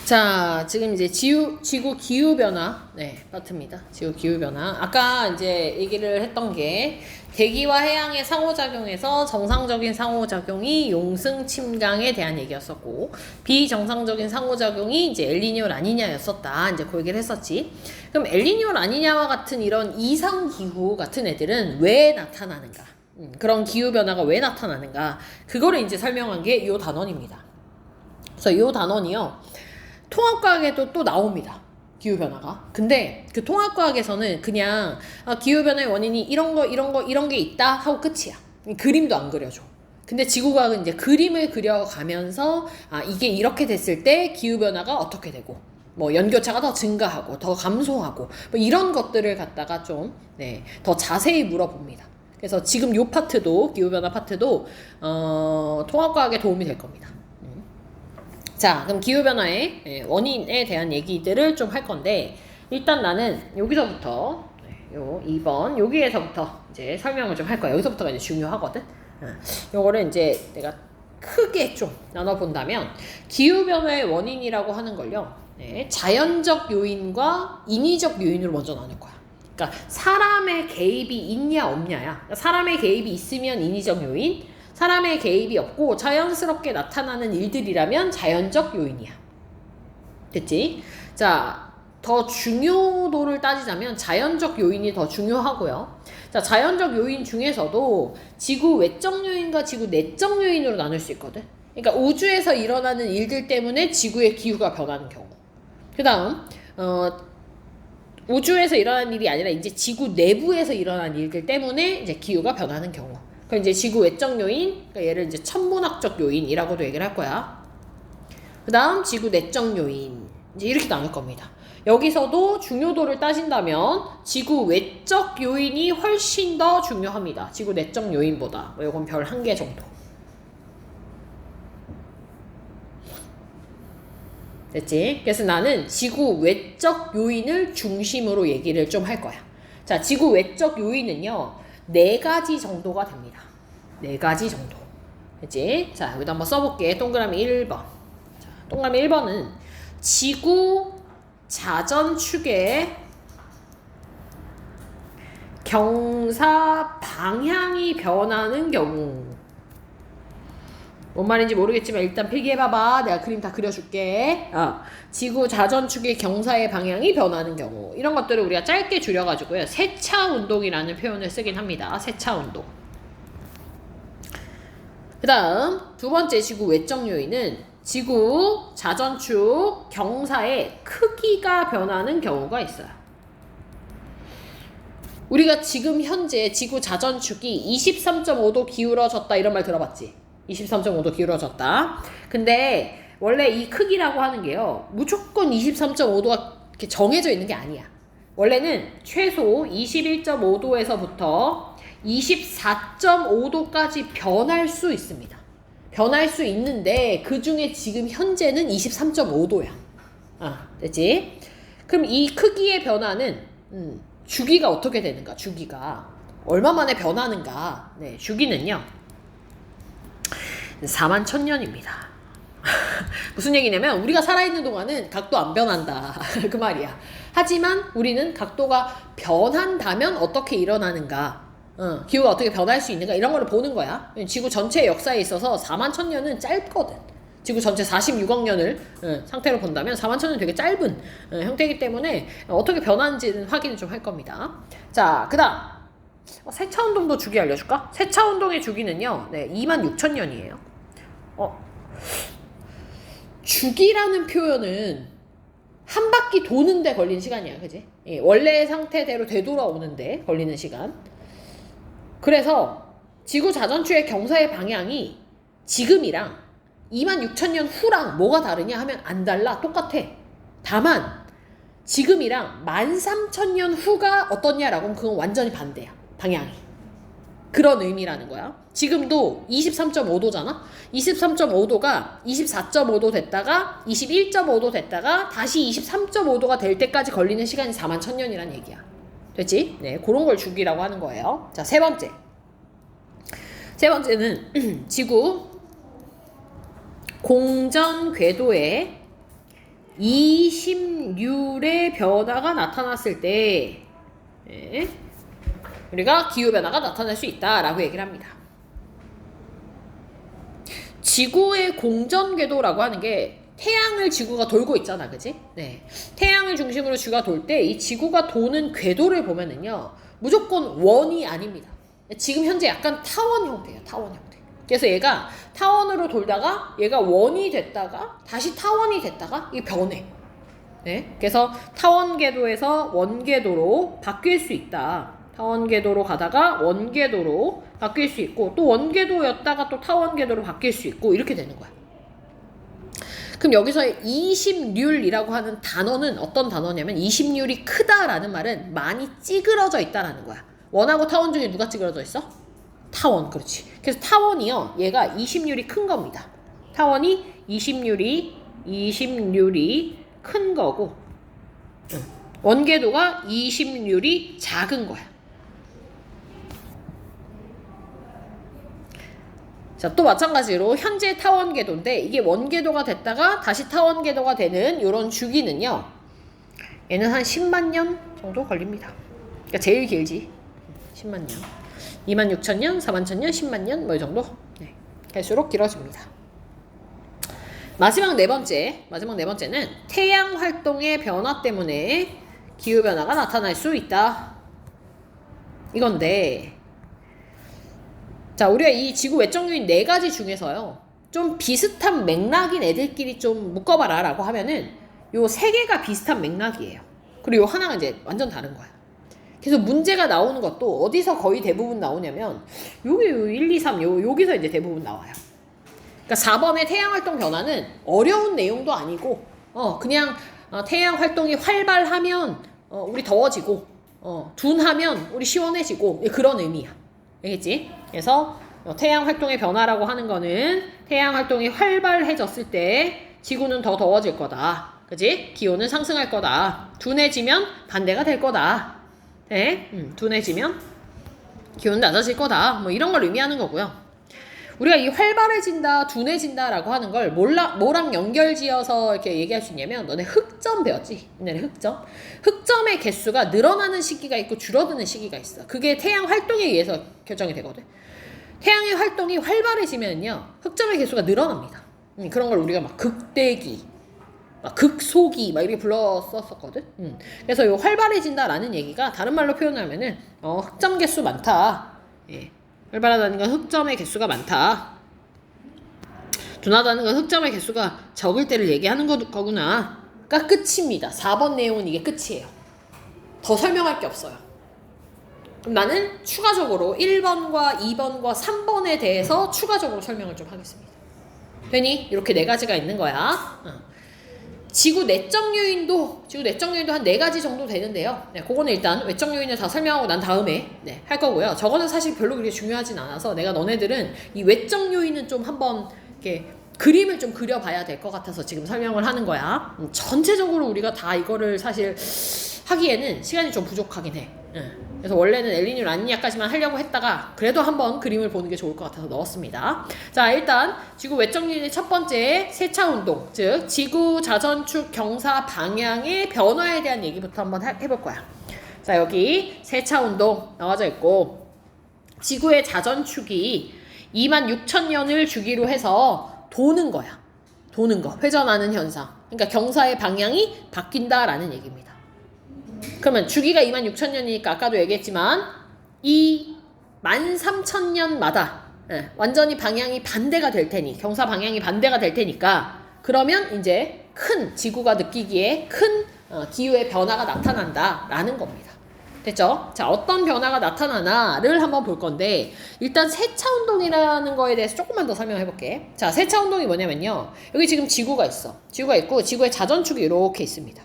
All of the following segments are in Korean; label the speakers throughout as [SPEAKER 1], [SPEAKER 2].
[SPEAKER 1] 자, 지금 이제 지구 기후변화, 네, 파트입니다. 지구 기후변화. 아까 이제 얘기를 했던 게, 대기와 해양의 상호작용에서 정상적인 상호작용이 용승 침강에 대한 얘기였었고, 비정상적인 상호작용이 이제 엘니뇨 라니냐였었다. 이제 그 얘기를 했었지. 그럼 엘니뇨 라니냐와 같은 이런 이상기후 같은 애들은 왜 나타나는가? 그런 기후변화가 왜 나타나는가? 그거를 이제 설명한 게 이 단원입니다. 그래서 이 단원이요. 통합과학에도 또 나옵니다. 기후변화가. 근데 그 통합과학에서는 그냥 기후변화의 원인이 이런 게 있다 하고 끝이야. 그림도 안 그려줘. 근데 지구과학은 이제 그림을 그려가면서 이게 이렇게 됐을 때 기후변화가 어떻게 되고 뭐 연교차가 더 증가하고 더 감소하고 뭐 이런 것들을 갖다가 좀 더 자세히 물어봅니다. 그래서 지금 요 파트도 기후변화 파트도 통합과학에 도움이 될 겁니다. 자, 그럼 기후변화의 원인에 대한 얘기들을 좀 할 건데, 일단 나는 여기서부터, 요 2번, 여기에서부터 이제 설명을 좀 할 거야. 여기서부터가 이제 중요하거든? 요거를 이제 내가 크게 좀 나눠본다면, 기후변화의 원인이라고 하는 걸요, 자연적 요인과 인위적 요인으로 먼저 나눌 거야. 그러니까 사람의 개입이 있냐 없냐야. 그러니까 사람의 개입이 있으면 인위적 요인, 사람의 개입이 없고 자연스럽게 나타나는 일들이라면 자연적 요인이야. 됐지? 자, 더 중요도를 따지자면 자연적 요인이 더 중요하고요. 자, 자연적 요인 중에서도 지구 외적 요인과 지구 내적 요인으로 나눌 수 있거든. 그러니까 우주에서 일어나는 일들 때문에 지구의 기후가 변하는 경우. 그 다음 우주에서 일어나는 일이 아니라 이제 지구 내부에서 일어나는 일들 때문에 이제 기후가 변하는 경우. 그럼 이제 지구 외적 요인, 그러니까 얘를 이제 천문학적 요인이라고도 얘기를 할 거야. 그 다음 지구 내적 요인, 이제 이렇게 나눌 겁니다. 여기서도 중요도를 따진다면 지구 외적 요인이 훨씬 더 중요합니다. 지구 내적 요인보다. 이건 별 1개 정도. 됐지? 그래서 나는 지구 외적 요인을 중심으로 얘기를 좀 할 거야. 자, 지구 외적 요인은요, 4가지 정도가 됩니다. 4가지 정도. 됐지? 자, 여기다 한번 써볼게. 동그라미 1번. 자, 동그라미 1번은 지구 자전축의 경사 방향이 변하는 경우. 뭔 말인지 모르겠지만 일단 필기해봐봐. 내가 그림 다 그려줄게. 지구 자전축의 경사의 방향이 변하는 경우. 이런 것들을 우리가 짧게 줄여가지고요. 세차운동이라는 표현을 쓰긴 합니다. 세차운동. 그 다음 2번째 지구 외적 요인은 지구 자전축 경사의 크기가 변하는 경우가 있어요. 우리가 지금 현재 지구 자전축이 23.5도 기울어졌다 이런 말 들어봤지? 23.5도 기울어졌다. 근데 원래 이 크기라고 하는 게요, 무조건 23.5도가 이렇게 정해져 있는 게 아니야. 원래는 최소 21.5도에서부터 24.5도까지 변할 수 있습니다. 변할 수 있는데 그 중에 지금 현재는 23.5도야. 됐지? 그럼 이 크기의 변화는 주기가 어떻게 되는가? 주기가 얼마 만에 변하는가? 네, 주기는요 41,000년입니다. 무슨 얘기냐면 우리가 살아있는 동안은 각도 안 변한다. 그 말이야. 하지만 우리는 각도가 변한다면 어떻게 일어나는가, 기후가 어떻게 변할 수 있는가, 이런 거를 보는 거야. 지구 전체의 역사에 있어서 41,000년은 짧거든. 지구 전체 46억 년을 상태로 본다면 41,000년 되게 짧은 형태이기 때문에 어떻게 변하는지는 확인을 좀 할 겁니다. 자, 그 다음 세차운동도 주기 알려줄까? 세차운동의 주기는요 26,000년이에요. 주기라는 표현은 한 바퀴 도는데 걸리는 시간이야, 그지? 원래 상태대로 되돌아오는데 걸리는 시간. 그래서 지구 자전축의 경사의 방향이 지금이랑 26,000년 후랑 뭐가 다르냐 하면 안 달라. 똑같아. 다만 지금이랑 13,000년 후가 어떻냐라고 하면 그건 완전히 반대야. 방향이. 그런 의미라는 거야. 지금도 23.5도잖아? 23.5도가 24.5도 됐다가 21.5도 됐다가 다시 23.5도가 될 때까지 걸리는 시간이 41,000년이란 얘기야. 됐지? 네, 그런 걸 주기라고 하는 거예요. 자, 세 번째는 지구 공전 궤도의 이심률의 변화가 나타났을 때 네, 우리가 기후변화가 나타날 수 있다라고 얘기를 합니다. 지구의 공전궤도라고 하는 게 태양을 지구가 돌고 있잖아, 그지? 네. 태양을 중심으로 지구가 돌 때 이 지구가 도는 궤도를 보면은요, 무조건 원이 아닙니다. 지금 현재 약간 타원 형태예요, 타원 형태. 그래서 얘가 타원으로 돌다가 얘가 원이 됐다가 다시 타원이 됐다가 이게 변해. 네. 그래서 타원 궤도에서 원 궤도로 바뀔 수 있다. 타원 궤도로 가다가 원 궤도로 바뀔 수 있고 또 원 궤도였다가 또 타원 궤도로 바뀔 수 있고 이렇게 되는 거야. 그럼 여기서 이심률이라고 하는 단어는 어떤 단어냐면 이심률이 크다라는 말은 많이 찌그러져 있다라는 거야. 원하고 타원 중에 누가 찌그러져 있어? 타원, 그렇지. 그래서 타원이요, 얘가 이심률이 큰 겁니다. 타원이 이심률이 큰 거고 원궤도가 이심률이 작은 거야. 자, 또 마찬가지로 현재 타원 궤도인데 이게 원궤도가 됐다가 다시 타원 궤도가 되는 이런 주기는요, 얘는 한 10만 년 정도 걸립니다. 그러니까 제일 길지 10만 년, 26,000년, 41,000년, 10만 년 뭐 이 정도. 네. 갈수록 길어집니다. 마지막 네 번째는 태양 활동의 변화 때문에 기후 변화가 나타날 수 있다. 이건데, 자, 우리가 이 지구 외적 요인 4가지 중에서요, 좀 비슷한 맥락인 애들끼리 좀 묶어봐라 라고 하면은 요 3개가 비슷한 맥락이에요. 그리고 요 하나가 이제 완전 다른 거야. 그래서 문제가 나오는 것도 어디서 거의 대부분 나오냐면 요게 요 1, 2, 3 여기서 이제 대부분 나와요. 그러니까 4번의 태양활동 변화는 어려운 내용도 아니고 그냥 태양 활동이 활발하면 우리 더워지고 둔하면 우리 시원해지고 그런 의미야. 알겠지? 그래서 태양 활동의 변화라고 하는 거는 태양 활동이 활발해졌을 때 지구는 더 더워질 거다. 그지? 기온은 상승할 거다. 둔해지면 반대가 될 거다. 네? 둔해지면 기온은 낮아질 거다. 뭐 이런 걸 의미하는 거고요. 우리가 이 활발해진다, 둔해진다라고 하는 걸 뭐랑 연결지어서 이렇게 얘기할 수 있냐면, 너네 흑점 배웠지? 옛날에 흑점? 흑점의 개수가 늘어나는 시기가 있고 줄어드는 시기가 있어. 그게 태양 활동에 의해서 결정이 되거든. 태양의 활동이 활발해지면요, 흑점의 개수가 늘어납니다. 그런 걸 우리가 막 극대기, 막 극소기 막 이렇게 불렀었거든. 그래서 요 활발해진다라는 얘기가 다른 말로 표현하면은 흑점 개수 많다. 예. 활발하다는 건 흑점의 개수가 많다. 둔하다는 건 흑점의 개수가 적을 때를 얘기하는 거구나. 가 끝입니다. 4번 내용은 이게 끝이에요. 더 설명할 게 없어요. 그럼 나는 추가적으로 1번과 2번과 3번에 대해서 추가적으로 설명을 좀 하겠습니다. 되니? 이렇게 4가지가 있는 거야. 지구 내적 요인도 한 4가지 정도 되는데요. 네, 그거는 일단 외적 요인을 다 설명하고 난 다음에 할 거고요. 저거는 사실 별로 그렇게 중요하진 않아서 내가 너네들은 이 외적 요인은 좀 한번 이렇게 그림을 좀 그려봐야 될 것 같아서 지금 설명을 하는 거야. 전체적으로 우리가 다 이거를 사실 하기에는 시간이 좀 부족하긴 해. 그래서 원래는 엘니뇨 라니냐까지만 하려고 했다가 그래도 한번 그림을 보는 게 좋을 것 같아서 넣었습니다. 자, 일단 지구 외적 요인의 첫 번째 세차운동, 즉 지구 자전축 경사 방향의 변화에 대한 얘기부터 한번 해볼 거야. 자, 여기 세차운동 나와져 있고, 지구의 자전축이 26,000년을 주기로 해서 도는 거야. 도는 거, 회전하는 현상. 그러니까 경사의 방향이 바뀐다라는 얘기입니다. 그러면 주기가 26,000년이니까 아까도 얘기했지만 이 13,000년마다 완전히 방향이 반대가 될 테니, 경사 방향이 반대가 될 테니까, 그러면 이제 큰 지구가 느끼기에 큰 기후의 변화가 나타난다라는 겁니다. 됐죠? 자, 어떤 변화가 나타나나를 한번 볼 건데, 일단 세차운동이라는 거에 대해서 조금만 더 설명해 볼게. 자, 세차운동이 뭐냐면요, 여기 지금 지구가 있어. 지구가 있고 지구의 자전축이 이렇게 있습니다.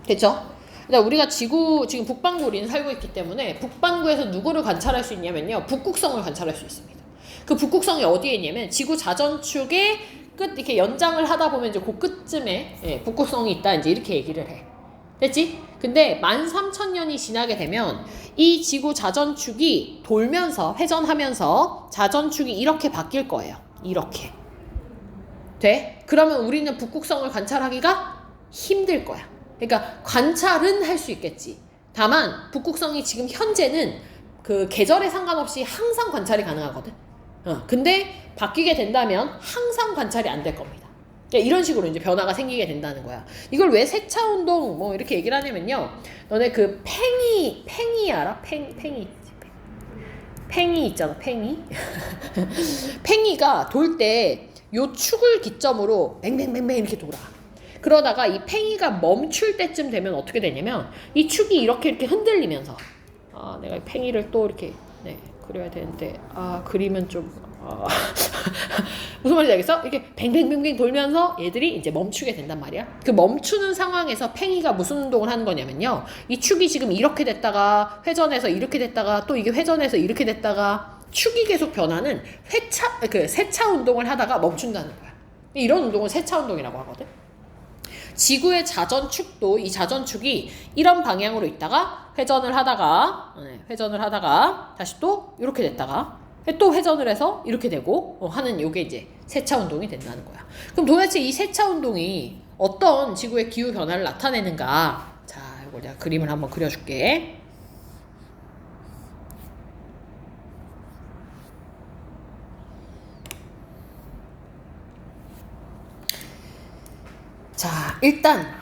[SPEAKER 1] 됐죠? 그러니까 우리가 지금 북반구 우리는 살고 있기 때문에 북반구에서 누구를 관찰할 수 있냐면요, 북극성을 관찰할 수 있습니다. 그 북극성이 어디에 있냐면 지구 자전축의 끝 이렇게 연장을 하다 보면 이제 그 끝쯤에 북극성이 있다, 이제 이렇게 얘기를 해. 됐지? 근데 13,000년이 지나게 되면 이 지구 자전축이 돌면서 회전하면서 자전축이 이렇게 바뀔 거예요. 이렇게. 돼? 그러면 우리는 북극성을 관찰하기가 힘들 거야. 그러니까 관찰은 할 수 있겠지. 다만 북극성이 지금 현재는 그 계절에 상관없이 항상 관찰이 가능하거든. 근데 바뀌게 된다면 항상 관찰이 안 될 겁니다. 그러니까 이런 식으로 이제 변화가 생기게 된다는 거야. 이걸 왜 세차운동 뭐 이렇게 얘기를 하냐면요. 너네 그 팽이 알아? 팽이 있잖아, 팽이. 팽이가 돌 때 요 축을 기점으로 뱅뱅뱅뱅 이렇게 돌아. 그러다가 이 팽이가 멈출 때쯤 되면 어떻게 되냐면 이 축이 이렇게 흔들리면서 내가 이 팽이를 또 이렇게 그려야 되는데 그리면 좀 무슨 말인지 알겠어? 이렇게 뱅뱅뱅뱅 돌면서 얘들이 이제 멈추게 된단 말이야. 그 멈추는 상황에서 팽이가 무슨 운동을 하는 거냐면요. 이 축이 지금 이렇게 됐다가 회전해서 이렇게 됐다가 또 이게 회전해서 이렇게 됐다가 축이 계속 변하는 세차 운동을 하다가 멈춘다는 거야. 이런 운동을 세차 운동이라고 하거든. 지구의 자전축도 이 자전축이 이런 방향으로 있다가 회전을 하다가 다시 또 이렇게 됐다가 또 회전을 해서 이렇게 되고 하는 요게 이제 세차 운동이 된다는 거야. 그럼 도대체 이 세차 운동이 어떤 지구의 기후 변화를 나타내는가? 자, 이걸 내가 그림을 한번 그려줄게. 자, 일단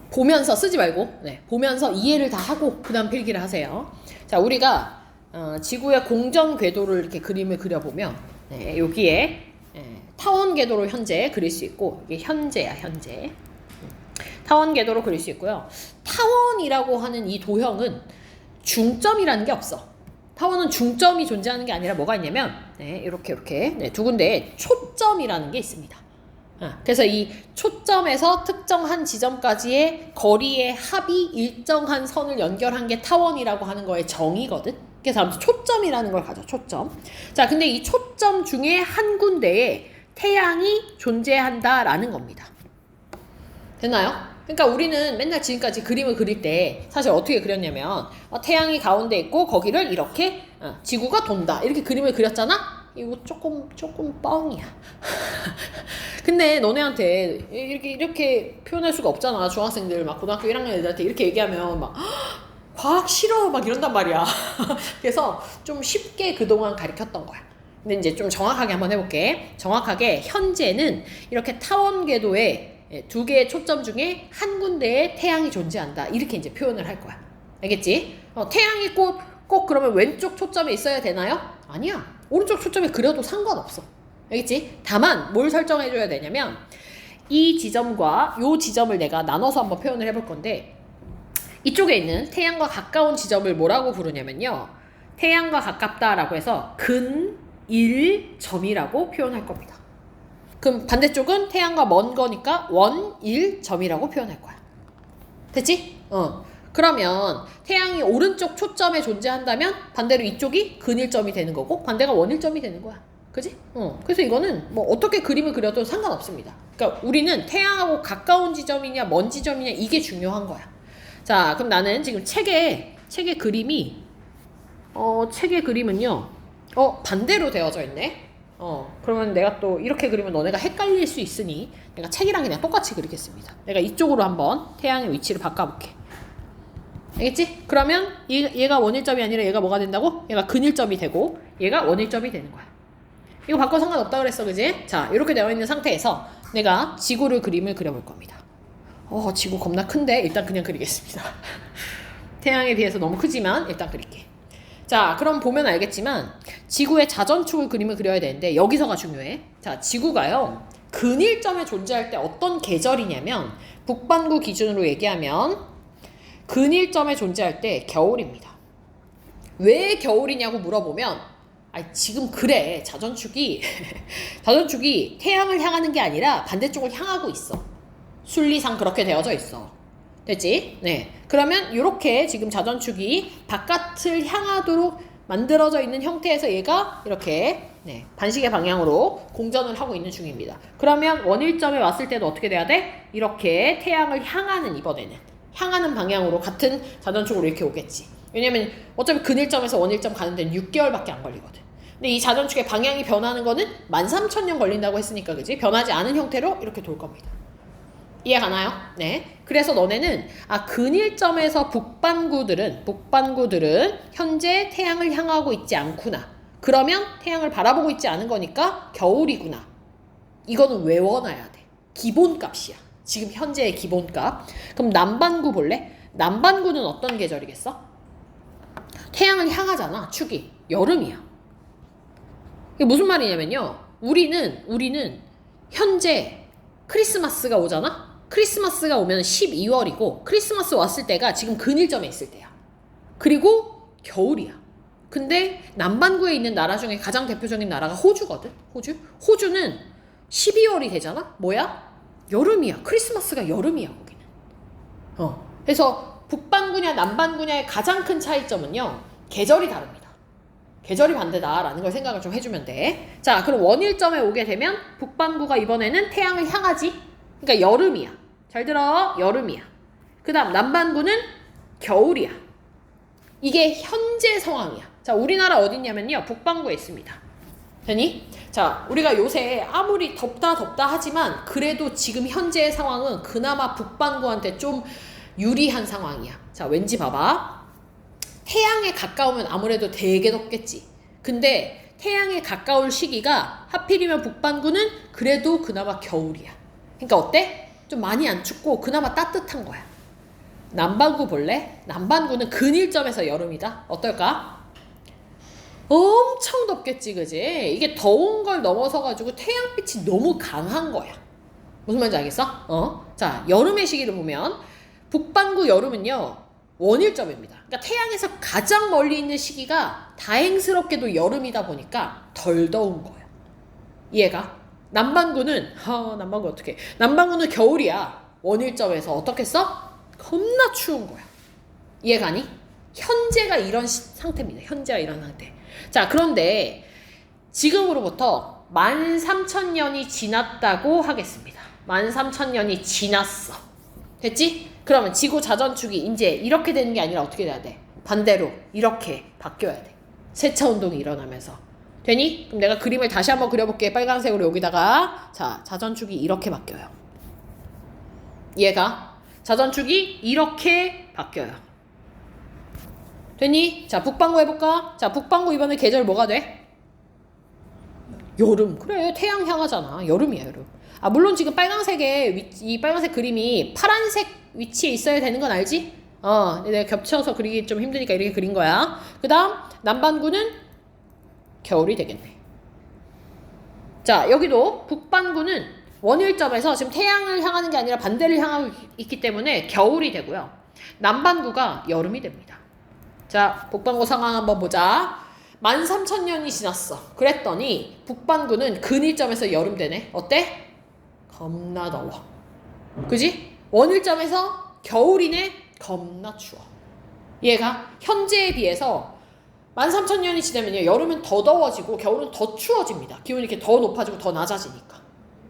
[SPEAKER 1] 보면서 쓰지 말고 보면서 이해를 다 하고 그 다음 필기를 하세요. 자, 우리가 지구의 공전 궤도를 이렇게 그림을 그려보면 여기에 타원 궤도로 현재 그릴 수 있고 이게 현재야, 현재. 타원 궤도로 그릴 수 있고요. 타원이라고 하는 이 도형은 중점이라는 게 없어. 타원은 중점이 존재하는 게 아니라 뭐가 있냐면 이렇게 두 군데에 초점이라는 게 있습니다. 그래서 이 초점에서 특정한 지점까지의 거리의 합이 일정한 선을 연결한 게 타원이라고 하는 거의 정의거든. 그래서 아무튼 초점이라는 걸 가져, 초점. 자, 근데 이 초점 중에 한 군데에 태양이 존재한다라는 겁니다. 됐나요? 그러니까 우리는 맨날 지금까지 그림을 그릴 때 사실 어떻게 그렸냐면 태양이 가운데 있고 거기를 이렇게 지구가 돈다 이렇게 그림을 그렸잖아? 이거 조금 뻥이야. 근데 너네한테 이렇게 표현할 수가 없잖아. 중학생들 막 고등학교 1학년 애들한테 이렇게 얘기하면 막 과학 싫어 막 이런단 말이야. 그래서 좀 쉽게 그동안 가르쳤던 거야. 근데 이제 좀 정확하게 한번 해볼게. 정확하게 현재는 이렇게 타원 궤도에 두 개의 초점 중에 한 군데에 태양이 존재한다. 이렇게 이제 표현을 할 거야. 알겠지? 태양이 꼭 그러면 왼쪽 초점에 있어야 되나요? 아니야. 오른쪽 초점에 그려도 상관없어. 알겠지? 다만 뭘 설정해줘야 되냐면 이 지점과 이 지점을 내가 나눠서 한번 표현을 해볼 건데 이쪽에 있는 태양과 가까운 지점을 뭐라고 부르냐면요. 태양과 가깝다라고 해서 근일점이라고 표현할 겁니다. 그럼 반대쪽은 태양과 먼 거니까 원일점이라고 표현할 거야. 됐지? 그러면 태양이 오른쪽 초점에 존재한다면 반대로 이쪽이 근일점이 되는 거고 반대가 원일점이 되는 거야. 그지? 그래서 이거는 뭐 어떻게 그림을 그려도 상관없습니다. 그러니까 우리는 태양하고 가까운 지점이냐 먼 지점이냐 이게 중요한 거야. 자, 그럼 나는 지금 책의 그림이 책의 그림은요. 반대로 되어져 있네. 그러면 내가 또 이렇게 그리면 너네가 헷갈릴 수 있으니 내가 책이랑 그냥 똑같이 그리겠습니다. 내가 이쪽으로 한번 태양의 위치를 바꿔볼게. 알겠지? 그러면 얘가 원일점이 아니라 얘가 뭐가 된다고? 얘가 근일점이 되고 얘가 원일점이 되는 거야. 이거 바꿔 상관없다 그랬어, 그지? 자, 이렇게 되어 있는 상태에서 내가 지구를 그림을 그려볼 겁니다. 지구 겁나 큰데 일단 그냥 그리겠습니다. 태양에 비해서 너무 크지만 일단 그릴게. 자, 그럼 보면 알겠지만 지구의 자전축을 그림을 그려야 되는데 여기서가 중요해. 자, 지구가요 근일점에 존재할 때 어떤 계절이냐면 북반구 기준으로 얘기하면 근일점에 존재할 때 겨울입니다. 왜 겨울이냐고 물어보면 지금 그래. 자전축이 태양을 향하는 게 아니라 반대쪽을 향하고 있어. 순리상 그렇게 되어져 있어. 됐지? 네. 그러면 이렇게 지금 자전축이 바깥을 향하도록 만들어져 있는 형태에서 얘가 이렇게 반시계 방향으로 공전을 하고 있는 중입니다. 그러면 원일점에 왔을 때도 어떻게 돼야 돼? 이렇게 태양을 향하는 이번에는 향하는 방향으로 같은 자전축으로 이렇게 오겠지. 왜냐면 어차피 근일점에서 원일점 가는 데는 6개월밖에 안 걸리거든. 근데 이 자전축의 방향이 변하는 거는 13,000년 걸린다고 했으니까 그지? 변하지 않은 형태로 이렇게 돌 겁니다. 이해 가나요? 네. 그래서 너네는 근일점에서 북반구들은 현재 태양을 향하고 있지 않구나. 그러면 태양을 바라보고 있지 않은 거니까 겨울이구나. 이거는 외워놔야 돼. 기본값이야. 지금 현재의 기본값. 그럼 남반구 볼래? 남반구는 어떤 계절이겠어? 태양을 향하잖아. 축이. 여름이야. 이게 무슨 말이냐면요. 우리는 현재 크리스마스가 오잖아? 크리스마스가 오면 12월이고 크리스마스 왔을 때가 지금 근일점에 있을 때야. 그리고 겨울이야. 근데 남반구에 있는 나라 중에 가장 대표적인 나라가 호주거든. 호주는 12월이 되잖아. 뭐야? 여름이야. 크리스마스가 여름이야 거기는. 그래서 북반구냐 남반구냐의 가장 큰 차이점은요. 계절이 다릅니다. 계절이 반대다라는 걸 생각을 좀 해주면 돼. 자, 그럼 원일점에 오게 되면 북반구가 이번에는 태양을 향하지. 그러니까 여름이야. 잘 들어. 여름이야. 그 다음 남반구는 겨울이야. 이게 현재 상황이야. 자, 우리나라 어딨냐면요. 북반구에 있습니다. 되니? 자, 우리가 요새 아무리 덥다 하지만 그래도 지금 현재의 상황은 그나마 북반구한테 좀 유리한 상황이야. 자, 왠지 봐봐. 태양에 가까우면 아무래도 되게 덥겠지. 근데 태양에 가까울 시기가 하필이면 북반구는 그래도 그나마 겨울이야. 그러니까 어때? 좀 많이 안 춥고 그나마 따뜻한 거야. 남반구 볼래? 남반구는 근일점에서 여름이다. 어떨까? 엄청 덥겠지, 그지? 이게 더운 걸 넘어서 가지고 태양빛이 너무 강한 거야. 무슨 말인지 알겠어? 자, 여름의 시기를 보면 북반구 여름은요 원일점입니다. 그러니까 태양에서 가장 멀리 있는 시기가 다행스럽게도 여름이다 보니까 덜 더운 거예요. 이해가? 남반구는 남반구 어떻게? 남반구는 겨울이야. 원일점에서 어떻게 써? 겁나 추운 거야. 이해가니? 현재가 이런 상태입니다. 현재가 이런 상태. 자, 그런데 지금으로부터 13,000년이 지났다고 하겠습니다. 13,000년이 지났어. 됐지? 그러면 지구 자전축이 이제 이렇게 되는 게 아니라 어떻게 돼야 돼? 반대로 이렇게 바뀌어야 돼. 세차 운동이 일어나면서. 되니? 그럼 내가 그림을 다시 한번 그려볼게. 빨간색으로 여기다가. 자, 자전축이 이렇게 바뀌어요. 얘가 자전축이 이렇게 바뀌어요. 되니? 자, 북반구 해볼까? 자, 북반구 이번에 계절 뭐가 돼? 여름. 그래, 태양 향하잖아. 여름이야, 여름. 물론 지금 빨간색에 이 빨간색 그림이 파란색 위치에 있어야 되는 건 알지? 내가 겹쳐서 그리기 좀 힘드니까 이렇게 그린 거야. 그 다음 남반구는 겨울이 되겠네. 자, 여기도 북반구는 원일점에서 지금 태양을 향하는 게 아니라 반대를 향하고 있기 때문에 겨울이 되고요. 남반구가 여름이 됩니다. 자, 북반구 상황 한번 보자. 13,000년이 지났어. 그랬더니 북반구는 근일점에서 여름 되네. 어때? 겁나 더워. 그지? 원일점에서 겨울이네. 겁나 추워. 얘가 현재에 비해서 13,000년이 지나면요. 여름은 더 더워지고 겨울은 더 추워집니다. 기온이 이렇게 더 높아지고 더 낮아지니까.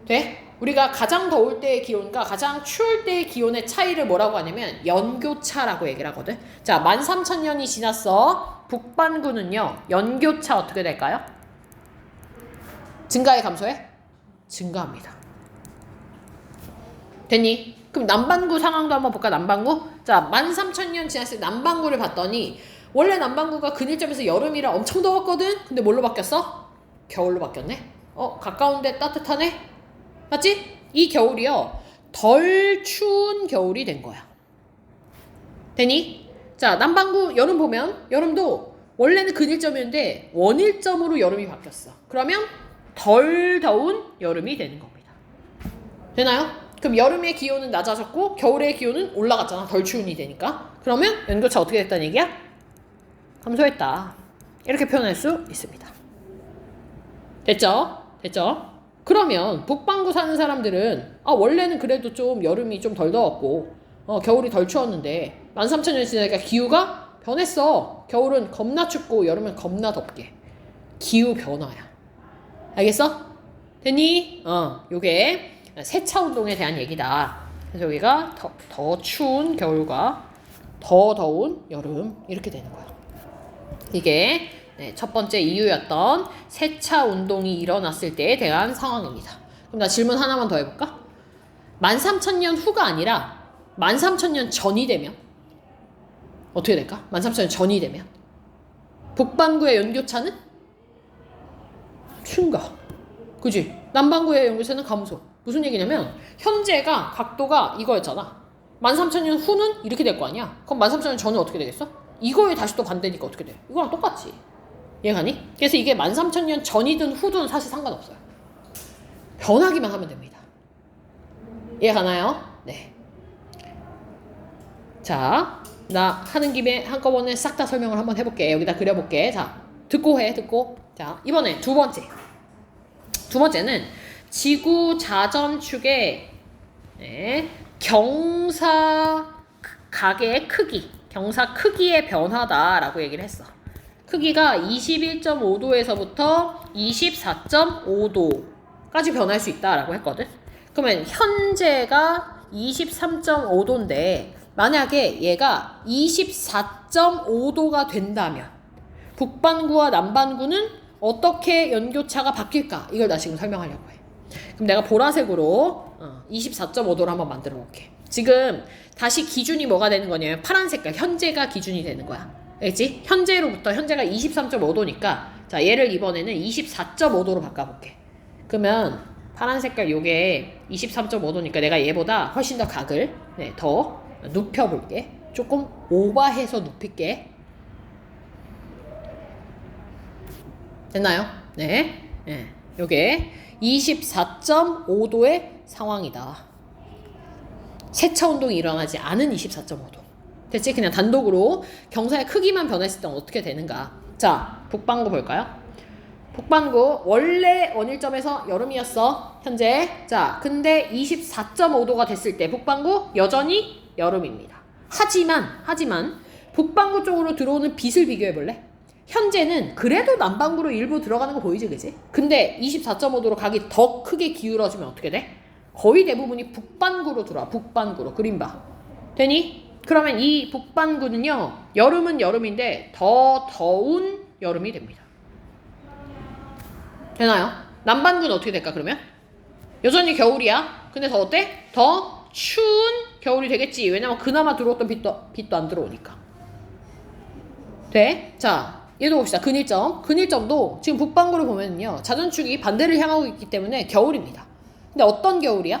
[SPEAKER 1] 돼? 우리가 가장 더울 때의 기온과 가장 추울 때의 기온의 차이를 뭐라고 하냐면 연교차라고 얘기를 하거든. 자, 13,000년이 지났어. 북반구는요. 연교차 어떻게 될까요? 증가해 감소해? 증가합니다. 됐니? 그럼 남반구 상황도 한번 볼까? 남반구? 자, 13,000년 지났을 때 남반구를 봤더니 원래 남반구가 근일점에서 여름이라 엄청 더웠거든? 근데 뭘로 바뀌었어? 겨울로 바뀌었네? 가까운데 따뜻하네? 맞지? 이 겨울이요. 덜 추운 겨울이 된 거야. 되니? 자, 남반구 여름 보면 여름도 원래는 근일점이었는데 원일점으로 여름이 바뀌었어. 그러면 덜 더운 여름이 되는 겁니다. 되나요? 그럼 여름의 기온은 낮아졌고 겨울의 기온은 올라갔잖아. 덜 추운이 되니까. 그러면 연교차 어떻게 됐다는 얘기야? 감소했다. 이렇게 표현할 수 있습니다. 됐죠? 그러면 북반구 사는 사람들은 원래는 그래도 좀 여름이 좀 덜 더웠고 겨울이 덜 추웠는데 13,000년 지나니까 기후가 변했어. 겨울은 겁나 춥고 여름은 겁나 덥게. 기후 변화야. 알겠어? 됐니? 요게 세차 운동에 대한 얘기다. 그래서 여기가 더 추운 겨울과 더 더운 여름 이렇게 되는 거야. 이게 네, 첫 번째 이유였던 세차 운동이 일어났을 때에 대한 상황입니다. 그럼 나 질문 하나만 더 해볼까? 13,000년 후가 아니라 13,000년 전이 되면 어떻게 될까? 13,000년 전이 되면 북반구의 연교차는 증가. 그지? 남반구의 연교차는 감소. 무슨 얘기냐면 현재가 각도가 이거였잖아. 13,000년 후는 이렇게 될 거 아니야? 그럼 13,000년 전은 어떻게 되겠어? 이거에 다시 또 반대니까 어떻게 돼? 이거랑 똑같지. 이해가니? 그래서 이게 13,000년 전이든 후든 사실 상관없어요. 변하기만 하면 됩니다. 이해가나요? 네. 자, 나 하는 김에 한꺼번에 싹 다 설명을 한번 해볼게. 여기다 그려볼게. 자, 듣고 해, 듣고. 자, 이번에 두 번째. 두 번째는 지구 자전축의 네, 경사각의 크기, 경사 크기의 변화다라고 얘기를 했어. 크기가 21.5도에서부터 24.5도까지 변할 수 있다라고 했거든. 그러면 현재가 23.5도인데 만약에 얘가 24.5도가 된다면 북반구와 남반구는 어떻게 연교차가 바뀔까? 이걸 나 지금 설명하려고 해. 그럼 내가 보라색으로 24.5도를 한번 만들어 볼게. 지금 다시 기준이 뭐가 되는 거냐면 파란 색깔 현재가 기준이 되는 거야. 알겠지? 현재로부터 현재가 23.5도니까 자 얘를 이번에는 24.5도로 바꿔볼게. 그러면 파란 색깔 요게 23.5도니까 내가 얘보다 훨씬 더 각을 더 눕혀볼게. 조금 오버해서 눕힐게. 됐나요? 네. 요게 24.5도의 상황이다. 세차 운동이 일어나지 않은 24.5도. 됐지? 그냥 단독으로 경사의 크기만 변했을 때 어떻게 되는가. 자, 북반구 볼까요? 북반구 원래 원일점에서 여름이었어. 현재. 자, 근데 24.5도가 됐을 때 북반구 여전히 여름입니다. 하지만 북반구 쪽으로 들어오는 빛을 비교해 볼래? 현재는 그래도 남반구로 일부 들어가는 거 보이지, 그지? 근데 24.5도로 각이 더 크게 기울어지면 어떻게 돼? 거의 대부분이 북반구로 들어와. 북반구로. 그림 봐. 되니? 그러면 이 북반구는요. 여름은 여름인데 더 더운 여름이 됩니다. 되나요? 남반구는 어떻게 될까 그러면? 여전히 겨울이야. 근데 더 어때? 더 추운 겨울이 되겠지. 왜냐면 그나마 들어왔던 빛도 안 들어오니까. 돼? 자, 얘도 봅시다. 근일점. 근일점도 지금 북반구를 보면요. 자전축이 반대를 향하고 있기 때문에 겨울입니다. 근데 어떤 겨울이야?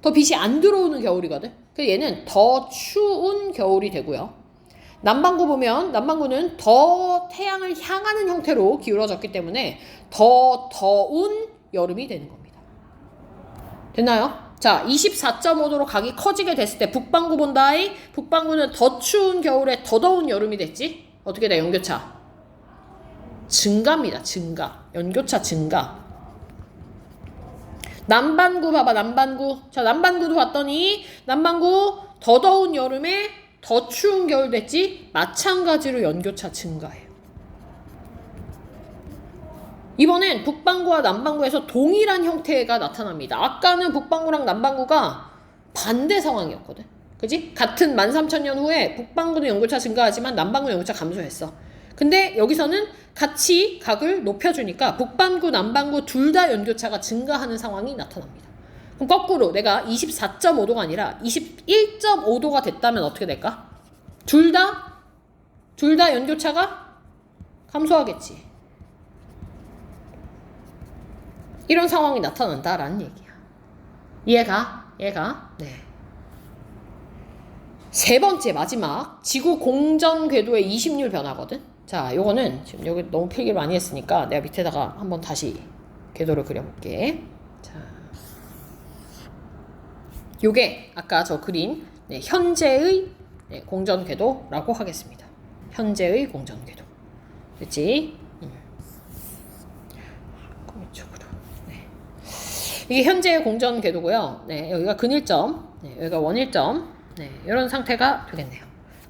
[SPEAKER 1] 더 빛이 안 들어오는 겨울이거든. 그래서 얘는 더 추운 겨울이 되고요. 남반구 보면 남반구는 더 태양을 향하는 형태로 기울어졌기 때문에 더 더운 여름이 되는 겁니다. 됐나요? 자, 24.5도로 각이 커지게 됐을 때 북반구 본다이. 북반구는 더 추운 겨울에 더 더운 여름이 됐지. 어떻게 돼? 연교차 증가입니다. 증가. 연교차 증가. 남반구 봐봐. 남반구. 자, 남반구도 봤더니 남반구 더 더운 여름에 더 추운 겨울 됐지? 마찬가지로 연교차 증가해요. 이번엔 북반구와 남반구에서 동일한 형태가 나타납니다. 아까는 북반구랑 남반구가 반대 상황이었거든. 그지? 같은 13,000년 후에 북반구는 연교차 증가하지만 남반구는 연교차 감소했어. 근데 여기서는 같이 각을 높여주니까 북반구, 남반구 둘 다 연교차가 증가하는 상황이 나타납니다. 그럼 거꾸로 내가 24.5도가 아니라 21.5도가 됐다면 어떻게 될까? 둘 다 연교차가 감소하겠지. 이런 상황이 나타난다라는 얘기야. 이해가? 네. 세 번째 마지막 지구 공전 궤도의 이심률 변화거든. 자, 요거는 지금 여기 너무 필기를 많이 했으니까 내가 밑에다가 한번 다시 궤도를 그려볼게. 자, 요게 아까 저 그린 현재의 공전 궤도라고 하겠습니다. 현재의 공전 궤도. 됐지? 이쪽으로. 이게 현재의 공전 궤도고요. 여기가 근일점, 여기가 원일점. 이런 상태가 되겠네요.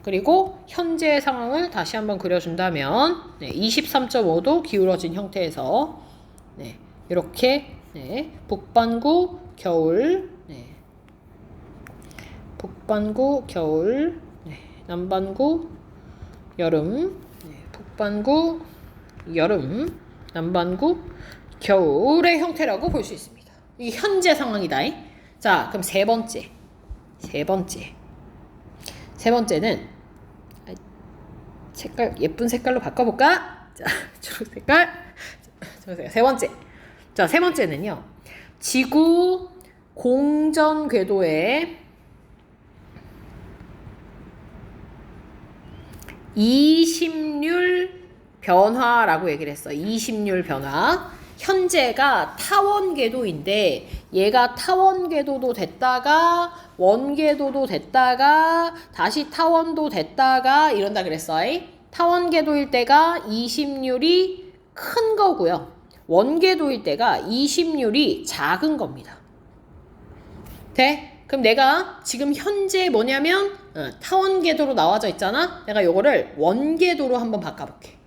[SPEAKER 1] 그리고 현재 상황을 다시 한번 그려준다면 23.5도 기울어진 형태에서 이렇게 북반구 겨울, 북반구 겨울, 남반구 여름, 북반구 여름, 남반구, 겨울의 형태라고 볼 수 있습니다. 이게 현재 상황이다. 자, 그럼 세 번째는 색깔 예쁜 색깔로 바꿔볼까? 자, 초록 색깔. 세 번째. 자, 세 번째는요. 지구 공전 궤도의 이심률 변화라고 얘기를 했어. 이심률 변화. 현재가 타원 궤도인데 얘가 타원 궤도도 됐다가 원 궤도도 됐다가 다시 타원도 됐다가 이런다 그랬어. 타원 궤도일 때가 이심률이 큰 거고요. 원 궤도일 때가 이심률이 작은 겁니다. 돼? 그럼 내가 지금 현재 뭐냐면 타원 궤도로 나와져 있잖아. 내가 요거를 원 궤도로 한번 바꿔볼게.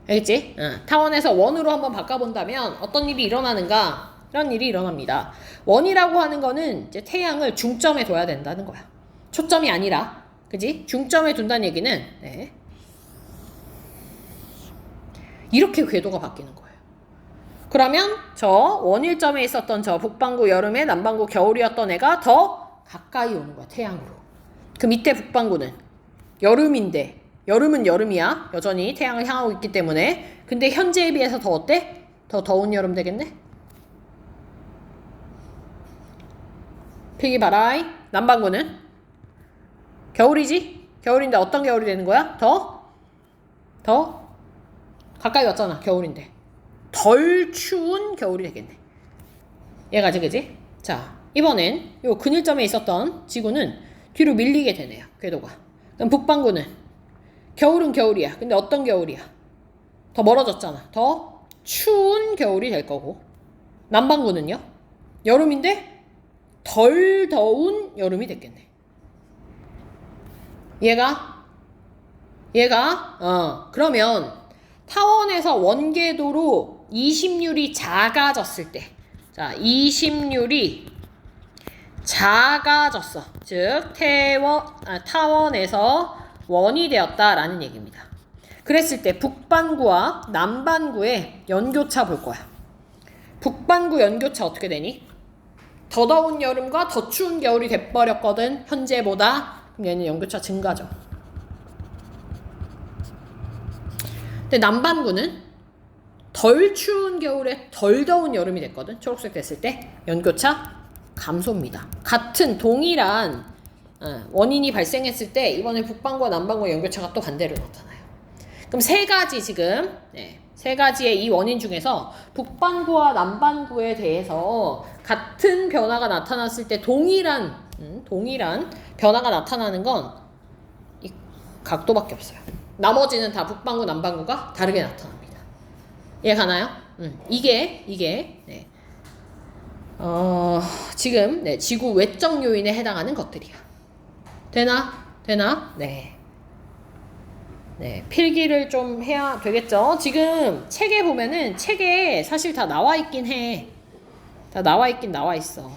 [SPEAKER 1] 알겠지? 타원에서 원으로 한번 바꿔본다면 어떤 일이 일어나는가? 이런 일이 일어납니다. 원이라고 하는 거는 이제 태양을 중점에 둬야 된다는 거야. 초점이 아니라, 그지? 중점에 둔다는 얘기는 네. 이렇게 궤도가 바뀌는 거예요. 그러면 저 원일점에 있었던 저 북반구 여름에 남반구 겨울이었던 애가 더 가까이 오는 거야, 태양으로. 그 밑에 북반구는 여름인데 여름은 여름이야. 여전히 태양을 향하고 있기 때문에. 근데 현재에 비해서 더 어때? 더 더운 여름 되겠네? 필기 봐라. 남반구는 겨울이지? 겨울인데 어떤 겨울이 되는 거야? 더 가까이 왔잖아. 겨울인데 덜 추운 겨울이 되겠네. 얘가지, 그지? 자, 이번엔 요 근일점에 있었던 지구는 뒤로 밀리게 되네요. 궤도가. 그럼 북반구는 겨울은 겨울이야. 근데 어떤 겨울이야? 더 멀어졌잖아. 더 추운 겨울이 될 거고. 남반구는요? 여름인데 덜 더운 여름이 됐겠네. 그러면 타원에서 원궤도로 이심률이 작아졌을 때, 자, 이심률이 작아졌어. 즉 타원에서 원이 되었다라는 얘기입니다. 그랬을 때 북반구와 남반구의 연교차 볼 거야. 북반구 연교차 어떻게 되니? 더 더운 여름과 더 추운 겨울이 돼버렸거든, 현재보다. 그럼 얘는 연교차 증가죠. 근데 남반구는 덜 추운 겨울에 덜 더운 여름이 됐거든, 초록색 됐을 때. 연교차 감소입니다. 같은 동일한 원인이 발생했을 때 이번에 북반구와 남반구의 연교차가 또 반대로 나타나요. 그럼 세 가지 지금 세 가지의 이 원인 중에서 북반구와 남반구에 대해서 같은 변화가 나타났을 때 동일한 변화가 나타나는 건 이 각도밖에 없어요. 나머지는 다 북반구, 남반구가 다르게 나타납니다. 이해 가나요? 이게 지금 지구 외적 요인에 해당하는 것들이야. 되나? 네, 필기를 좀 해야 되겠죠? 지금 책에 보면은 책에 사실 다 나와 있긴 해. 다 나와 있어.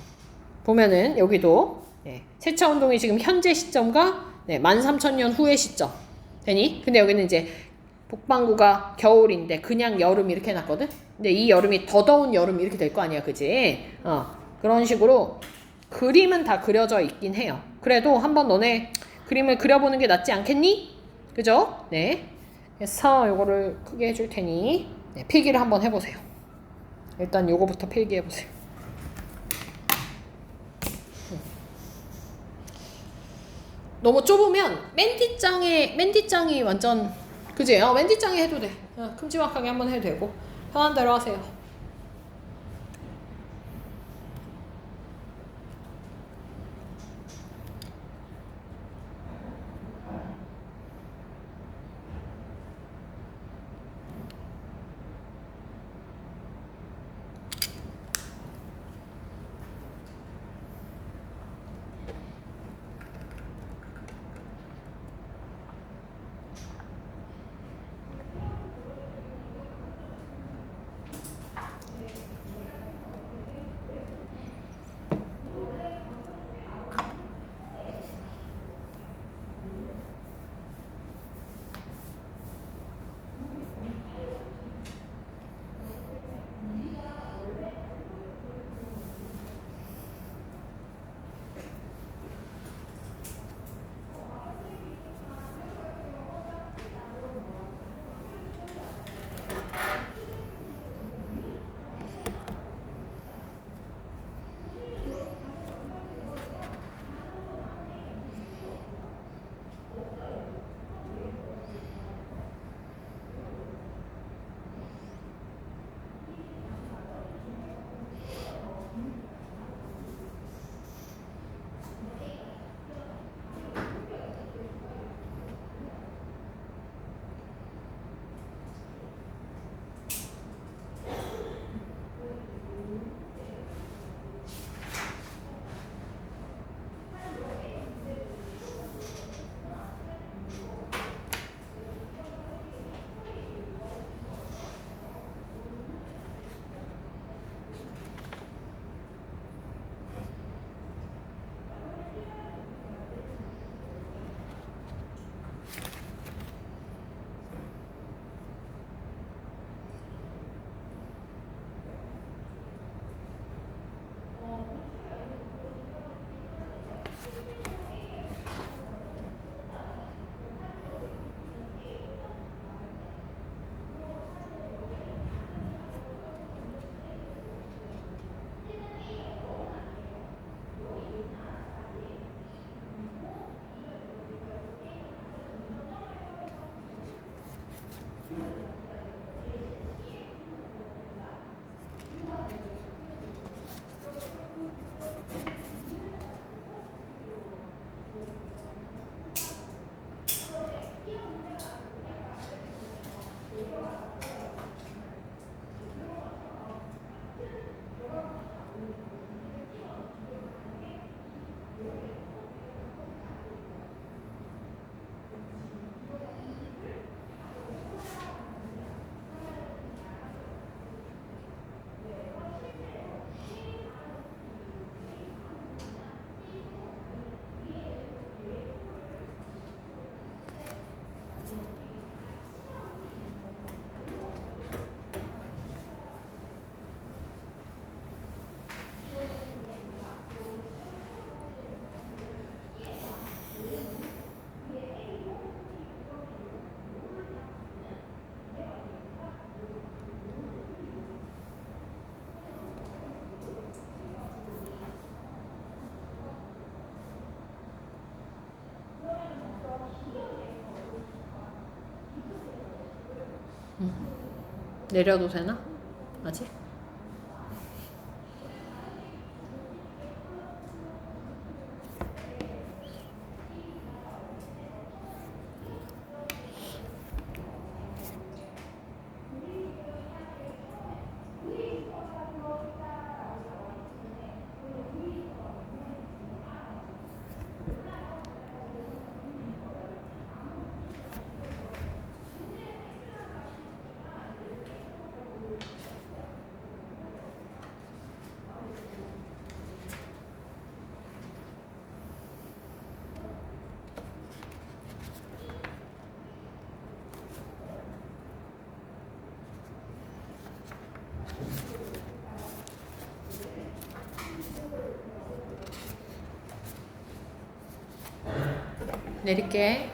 [SPEAKER 1] 보면은 여기도 세차 운동이 지금 현재 시점과 13,000년 후의 시점. 되니? 근데 여기는 이제 북반구가 겨울인데 그냥 여름 이렇게 해놨거든? 근데 이 여름이 더 더운 여름 이렇게 될 거 아니야, 그지? 그런 식으로 그림은 다 그려져 있긴 해요. 그래도 한번 너네 그림을 그려보는 게 낫지 않겠니? 그죠? 네. 그래서 요거를 크게 해줄 테니 필기를 한번 해보세요. 일단 요거부터 필기해보세요. 너무 좁으면 맨 뒷장이 완전, 그지? 맨 뒷장에 해도 돼. 큼지막하게 한번 해도 되고 편한 대로 하세요. 내려도 되나? 아직? 내릴게.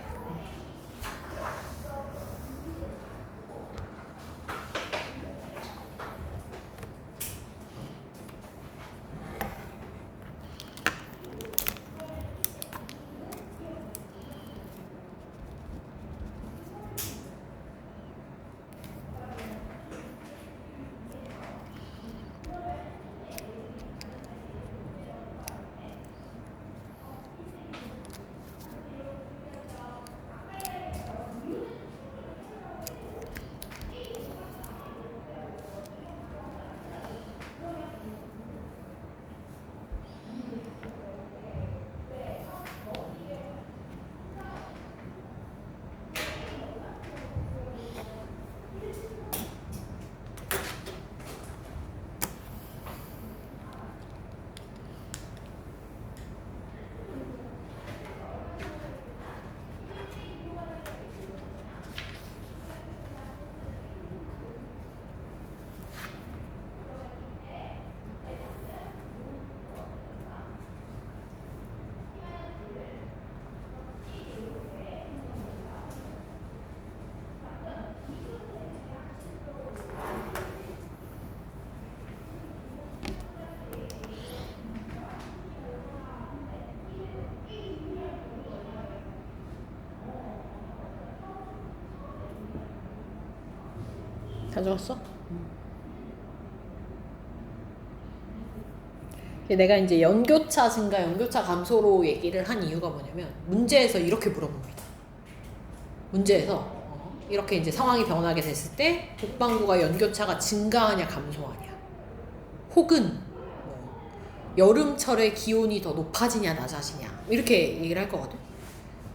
[SPEAKER 1] 가져왔어? 내가 이제 연교차 증가, 연교차 감소로 얘기를 한 이유가 뭐냐면 문제에서 이렇게 물어봅니다. 문제에서 이렇게 이제 상황이 변하게 됐을 때 북반구가 연교차가 증가하냐 감소하냐, 혹은 여름철에 기온이 더 높아지냐 낮아지냐 이렇게 얘기를 할 거거든.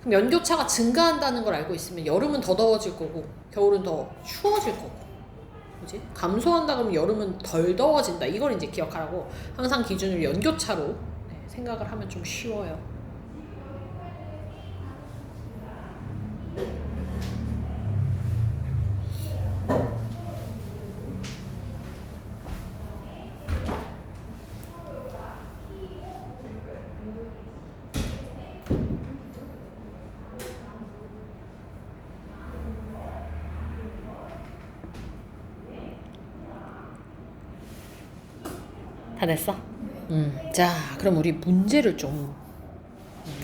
[SPEAKER 1] 그럼 연교차가 증가한다는 걸 알고 있으면 여름은 더 더워질 거고 겨울은 더 추워질 거고, 그치? 감소한다 그러면 여름은 덜 더워진다. 이걸 이제 기억하라고 항상 기준을 연교차로 생각을 하면 좀 쉬워요. 다 됐어? 자, 그럼 우리 문제를 좀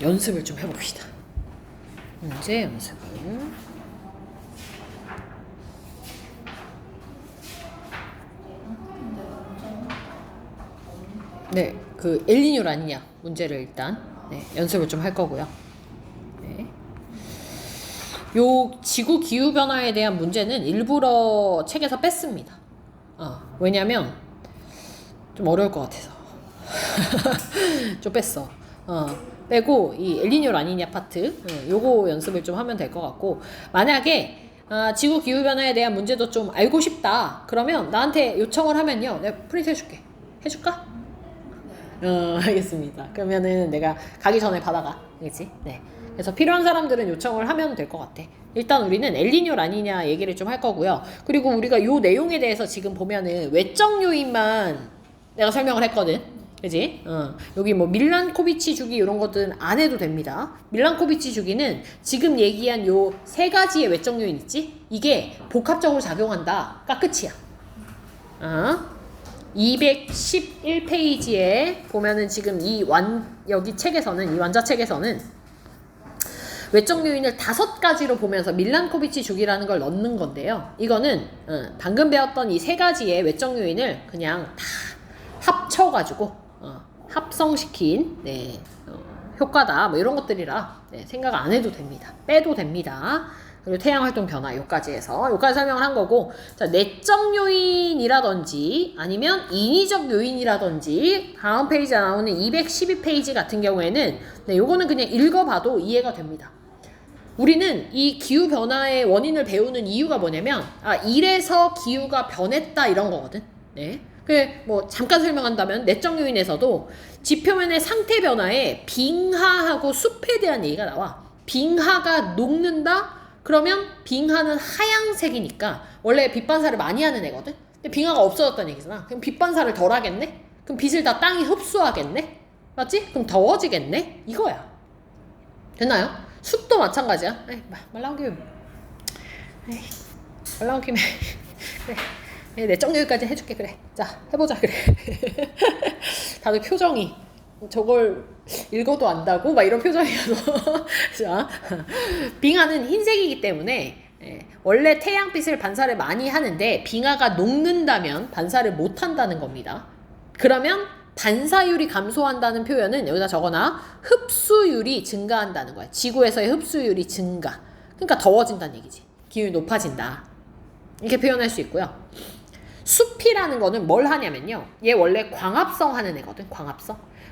[SPEAKER 1] 연습을 좀 해봅시다. 문제 연습을. 네, 그 엘니뇨 라니냐 문제를 일단 연습을 좀 할 거고요. 네. 요 지구 기후 변화에 대한 문제는 일부러 책에서 뺐습니다. 왜냐면 좀 어려울 것 같아서 좀 뺐어. 빼고 이 엘니뇨 라니냐 파트 요거 연습을 좀 하면 될 것 같고, 만약에 지구 기후 변화에 대한 문제도 좀 알고 싶다 그러면 나한테 요청을 하면요 내가 프린트 해줄까? 알겠습니다. 그러면은 내가 가기 전에 받아가. 알겠지? 네. 그래서 필요한 사람들은 요청을 하면 될 것 같아. 일단 우리는 엘니뇨 라니냐 얘기를 좀 할 거고요. 그리고 우리가 요 내용에 대해서 지금 보면은 외적 요인만 내가 설명을 했거든. 그지? 여기 뭐 밀란코비치 주기 이런 것들은 안 해도 됩니다. 밀란코비치 주기는 지금 얘기한 요 세 가지의 외적 요인 있지? 이게 복합적으로 작용한다가 끝이야. 211페이지에 보면은 지금 여기 책에서는, 이 완자책에서는 외적 요인을 5가지로 보면서 밀란코비치 주기라는 걸 넣는 건데요. 이거는 방금 배웠던 이 3가지의 외적 요인을 그냥 다 합쳐가지고 합성시킨 효과다. 뭐 이런 것들이라 생각 안 해도 됩니다. 빼도 됩니다. 그리고 태양활동 변화 요까지 해서 요까지 설명을 한 거고, 자, 내적 요인이라든지 아니면 인위적 요인이라든지 다음 페이지에 나오는 212페이지 같은 경우에는 요거는 그냥 읽어봐도 이해가 됩니다. 우리는 이 기후 변화의 원인을 배우는 이유가 뭐냐면 이래서 기후가 변했다 이런 거거든. 뭐 잠깐 설명한다면 내적 요인에서도 지표면의 상태 변화에 빙하하고 숲에 대한 얘기가 나와. 빙하가 녹는다? 그러면 빙하는 하양색이니까 원래 빛 반사를 많이 하는 애거든? 근데 빙하가 없어졌다는 얘기잖아. 그럼 빛 반사를 덜 하겠네? 그럼 빛을 다 땅이 흡수하겠네? 맞지? 그럼 더워지겠네? 이거야. 됐나요? 숲도 마찬가지야. 말 나온 김에 그래. 내적 요인까지 해줄게. 그래. 자, 해보자. 그래. 다들 표정이 저걸 읽어도 안다고? 막 이런 표정이어서. 자, 빙하는 흰색이기 때문에 원래 태양빛을 반사를 많이 하는데 빙하가 녹는다면 반사를 못한다는 겁니다. 그러면 반사율이 감소한다는 표현은 여기다 적어놔. 흡수율이 증가한다는 거야. 지구에서의 흡수율이 증가. 그러니까 더워진다는 얘기지. 기온이 높아진다. 이렇게 표현할 수 있고요. 숲이라는 거는 뭘 하냐면요. 얘 원래 광합성 하는 애거든.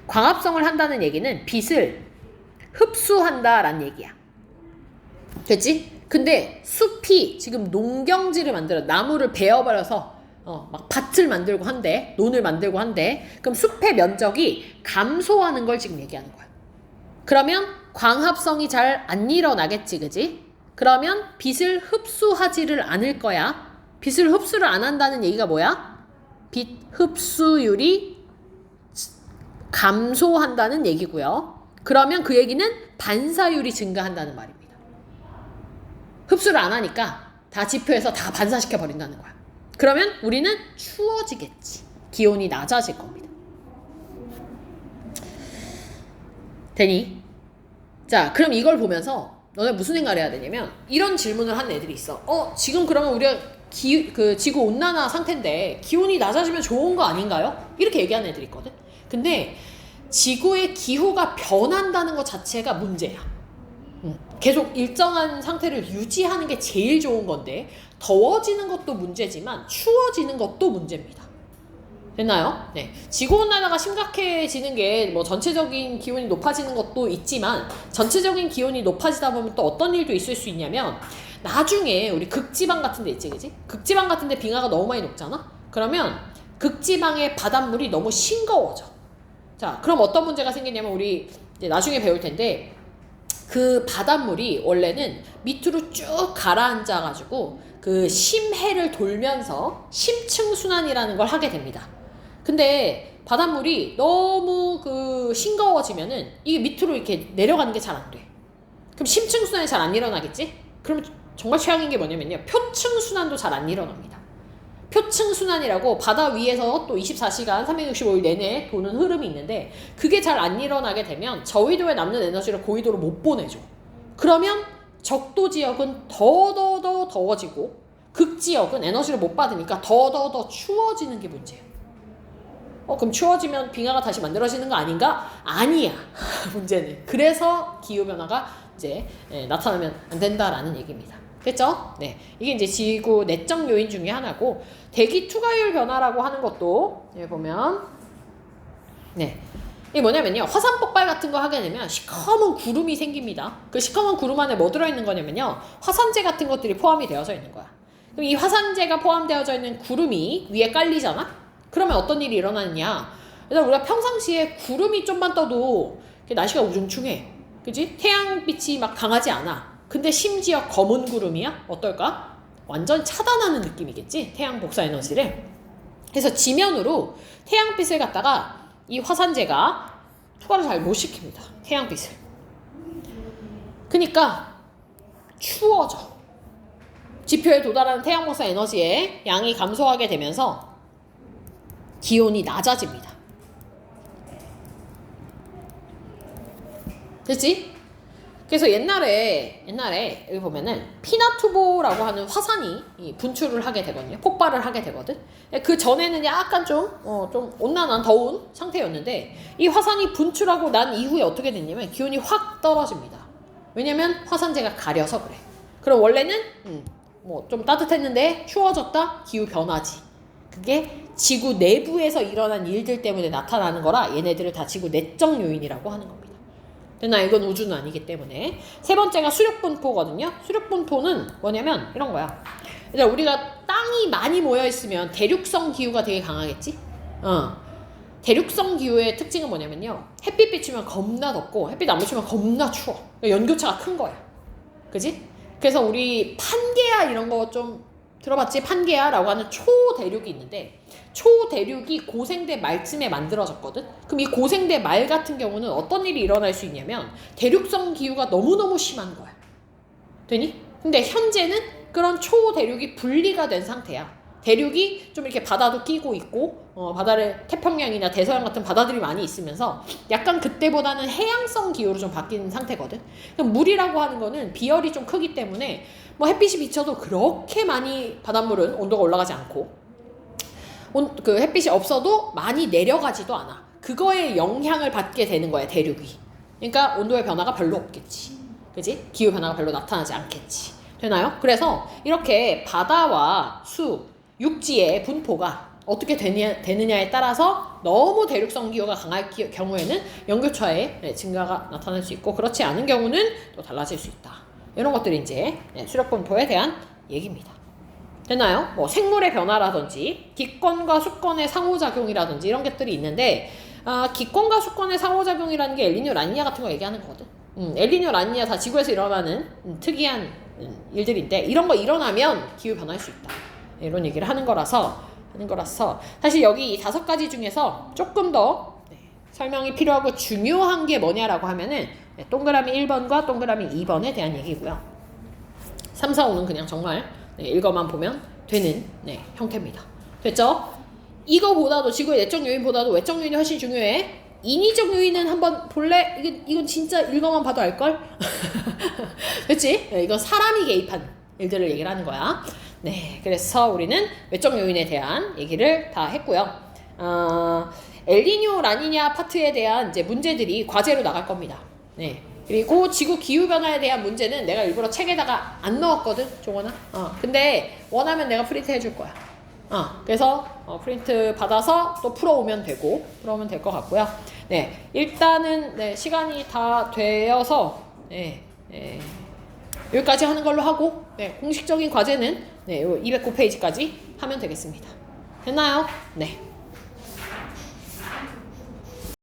[SPEAKER 1] 광합성을 한다는 얘기는 빛을 흡수한다라는 얘기야. 됐지? 근데 숲이 지금 농경지를 만들어 나무를 베어버려서 막 밭을 만들고 한대, 논을 만들고 한대. 그럼 숲의 면적이 감소하는 걸 지금 얘기하는 거야. 그러면 광합성이 잘 안 일어나겠지, 그지? 그러면 빛을 흡수하지를 않을 거야. 빛을 흡수를 안 한다는 얘기가 뭐야? 빛 흡수율이 감소한다는 얘기고요. 그러면 그 얘기는 반사율이 증가한다는 말입니다. 흡수를 안 하니까 다 지표에서 다 반사시켜 버린다는 거야. 그러면 우리는 추워지겠지. 기온이 낮아질 겁니다. 되니? 자, 그럼 이걸 보면서 너네 무슨 생각을 해야 되냐면 이런 질문을 하는 애들이 있어. 지금 그러면 우리가 지구 온난화 상태인데 기온이 낮아지면 좋은 거 아닌가요? 이렇게 얘기하는 애들이 있거든. 근데 지구의 기후가 변한다는 것 자체가 문제야. 계속 일정한 상태를 유지하는 게 제일 좋은 건데 더워지는 것도 문제지만 추워지는 것도 문제입니다. 됐나요? 네. 지구온난화가 심각해지는 게 뭐 전체적인 기온이 높아지는 것도 있지만 전체적인 기온이 높아지다 보면 또 어떤 일도 있을 수 있냐면 나중에 우리 극지방 같은 데 있지, 그지? 극지방 같은 데 빙하가 너무 많이 녹잖아? 그러면 극지방의 바닷물이 너무 싱거워져. 자, 그럼 어떤 문제가 생기냐면 우리 이제 나중에 배울 텐데 그 바닷물이 원래는 밑으로 쭉 가라앉아가지고 그 심해를 돌면서 심층순환이라는 걸 하게 됩니다. 근데 바닷물이 너무 싱거워지면은 이게 밑으로 이렇게 내려가는 게 잘 안 돼. 그럼 심층순환이 잘 안 일어나겠지? 그럼 정말 최악인 게 뭐냐면요. 표층순환도 잘 안 일어납니다. 표층순환이라고 바다 위에서 또 24시간 365일 내내 도는 흐름이 있는데 그게 잘 안 일어나게 되면 저위도에 남는 에너지를 고위도로 못 보내줘. 그러면 적도 지역은 더 더워지고 극지역은 에너지를 못 받으니까 더 추워지는 게 문제예요. 그럼 추워지면 빙하가 다시 만들어지는 거 아닌가? 아니야. 문제는. 그래서 기후변화가 이제 나타나면 안 된다라는 얘기입니다. 됐죠? 네. 이게 이제 지구 내적 요인 중에 하나고, 대기 투과율 변화라고 하는 것도, 보면, 이게 뭐냐면요. 화산 폭발 같은 거 하게 되면 시커먼 구름이 생깁니다. 그 시커먼 구름 안에 뭐 들어있는 거냐면요. 화산재 같은 것들이 포함이 되어져 있는 거야. 그럼 이 화산재가 포함되어져 있는 구름이 위에 깔리잖아? 그러면 어떤 일이 일어나느냐. 그래서 우리가 평상시에 구름이 좀만 떠도 날씨가 우중충해. 그지? 태양빛이 막 강하지 않아. 근데 심지어 검은 구름이야? 어떨까? 완전 차단하는 느낌이겠지? 태양 복사 에너지를. 그래서 지면으로 태양빛을 갖다가 이 화산재가 투과를 잘 못 시킵니다. 태양빛을. 그러니까 추워져. 지표에 도달하는 태양 복사 에너지의 양이 감소하게 되면서 기온이 낮아집니다. 됐지? 그래서 옛날에 여기 보면은 피나투보라고 하는 화산이 분출을 하게 되거든요. 폭발을 하게 되거든. 그 전에는 약간 좀 온난한 더운 상태였는데 이 화산이 분출하고 난 이후에 어떻게 됐냐면 기온이 확 떨어집니다. 왜냐면 화산재가 가려서 그래. 그럼 원래는 뭐 좀 따뜻했는데 추워졌다? 기후 변화지. 그게 지구 내부에서 일어난 일들 때문에 나타나는 거라 얘네들을 다 지구 내적 요인이라고 하는 겁니다. 됐나? 이건 우주는 아니기 때문에. 세 번째가 수력분포거든요. 수력분포는 뭐냐면 이런 거야. 일단 우리가 땅이 많이 모여있으면 대륙성 기후가 되게 강하겠지? 대륙성 기후의 특징은 뭐냐면요. 햇빛 비추면 겁나 덥고 햇빛 안 비추면 겁나 추워. 연교차가 큰 거야. 그지? 그래서 우리 판게아 이런 거 좀 들어봤지? 판게아라고 하는 초대륙이 있는데 초대륙이 고생대 말쯤에 만들어졌거든? 그럼 이 고생대 말 같은 경우는 어떤 일이 일어날 수 있냐면 대륙성 기후가 너무너무 심한 거야. 되니? 근데 현재는 그런 초대륙이 분리가 된 상태야. 대륙이 좀 이렇게 바다도 끼고 있고 바다를 태평양이나 대서양 같은 바다들이 많이 있으면서 약간 그때보다는 해양성 기후로 좀 바뀐 상태거든. 그럼 물이라고 하는 거는 비열이 좀 크기 때문에 뭐 햇빛이 비쳐도 그렇게 많이 바닷물은 온도가 올라가지 않고 그 햇빛이 없어도 많이 내려가지도 않아. 그거에 영향을 받게 되는 거야, 대륙이. 그러니까 온도의 변화가 별로 없겠지. 그지? 기후 변화가 별로 나타나지 않겠지. 되나요? 그래서 이렇게 바다와 수, 육지의 분포가 어떻게 되느냐에 따라서 너무 대륙성 기후가 강할 경우에는 연교차의 증가가 나타날 수 있고 그렇지 않은 경우는 또 달라질 수 있다. 이런 것들이 이제 수력분포에 대한 얘기입니다. 됐나요? 뭐 생물의 변화라든지 기권과 수권의 상호작용이라든지 이런 것들이 있는데 기권과 수권의 상호작용이라는 게 엘니뇨 라니냐 같은 거 얘기하는 거거든. 엘니뇨 라니냐 다 지구에서 일어나는 특이한 일들인데 이런 거 일어나면 기후 변화할 수 있다. 이런 얘기를 하는 거라서 사실 여기 이 5가지 중에서 조금 더 설명이 필요하고 중요한 게 뭐냐라고 하면은 동그라미 1번과 동그라미 2번에 대한 얘기고요. 3, 4, 5는 그냥 정말 읽어만 보면 되는 형태입니다. 됐죠? 이거보다도 지구의 내적 요인보다도 외적 요인이 훨씬 중요해. 인위적 요인은 한번 볼래? 이건 진짜 읽어만 봐도 알걸? 됐지? 이건 사람이 개입한 일들을 얘기를 하는 거야. 네, 그래서 우리는 외적 요인에 대한 얘기를 다 했고요. 엘니뇨 라니냐 파트에 대한 이제 문제들이 과제로 나갈 겁니다. 네. 그리고 지구 기후변화에 대한 문제는 내가 일부러 책에다가 안 넣었거든, 종원아. 근데 원하면 내가 프린트 해줄 거야. 그래서 프린트 받아서 또 풀어오면 될 것 같고요. 네, 일단은 시간이 다 되어서 여기까지 하는 걸로 하고 공식적인 과제는 209페이지까지 하면 되겠습니다. 됐나요? 네.